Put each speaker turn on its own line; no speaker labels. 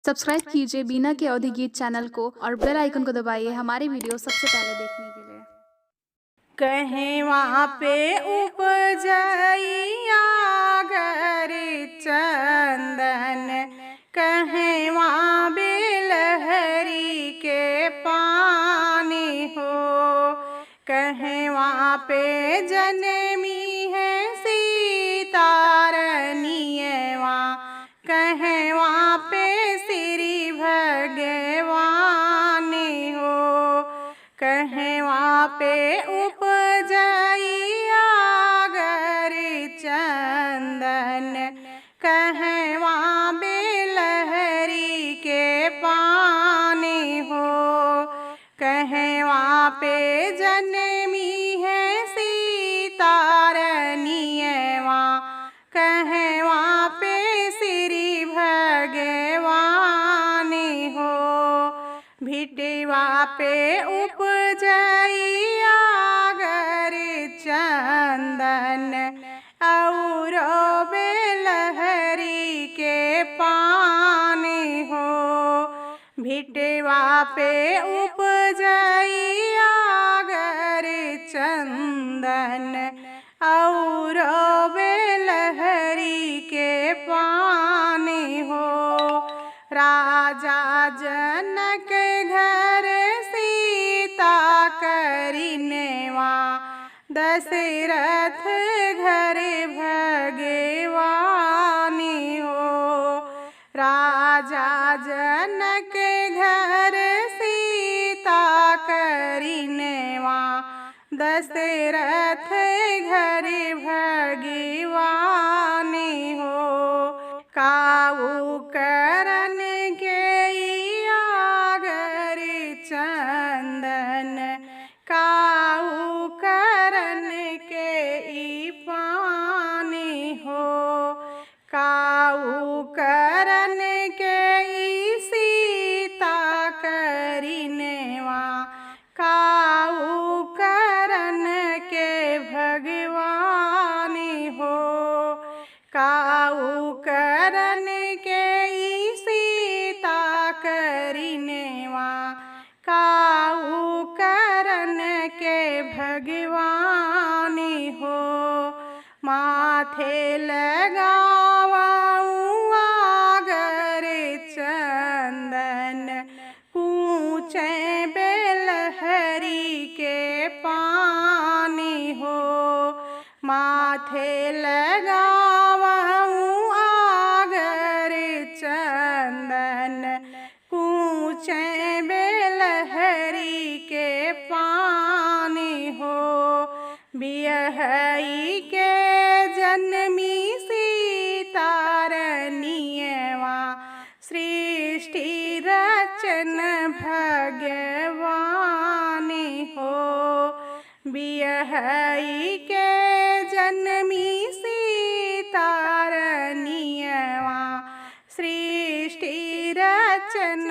Subscribe कीजिए बीना के अवधि गीत चैनल को और बेल आइकन को दबाइए हमारी वीडियो सबसे पहले देखने के लिए।
कहीं वहाँ पे उपजइया गरी चंदन, कहीं वहाँ बिलहरी के पानी हो, कहीं वहाँ पे जन्मी है सीता रनियवा, कहीं वहाँ पे श्री भगवानी हो, कहीं वहाँ पे उपजइया गरी चंदन, कहीं वहाँ बिलहरी के पानी हो, कहीं वहाँ पे जन्मी है सीता रनियवा, कहीं वहाँ पे श्री भगवानी हो, भिटवा पे उपजइया गरी चंदन और बेलहरी के पानी हो, भिटवा पे उपजइया गरी चंदन और बेलहरी के पानी हो। राजा जनक घर सीता करिनेवा, दशरथ घर भगवानी हो, राजा जनक घर सीता करिनेवा, दशरथ घर भगवानी हो, काऊ करन के गरी चंदन, काऊ करन के पानी हो, काऊ करन के सीता करिनेवा, काऊ करन के भगवानी हो, काऊ करन के सीता करिनेवा, काऊ करन के भगवानी हो, माथे लगावा गरी चंदन, पूछे बेलहरी के पानी हो, माथे लगावा गरी चंदन, पूछे बेलहरी के पानी हो, बियहई के जन्मी सीता रनियवा, सृष्टि रचन भगवानी हो, बियहई के जन्मी सीता रनियवा, सृष्टि रचन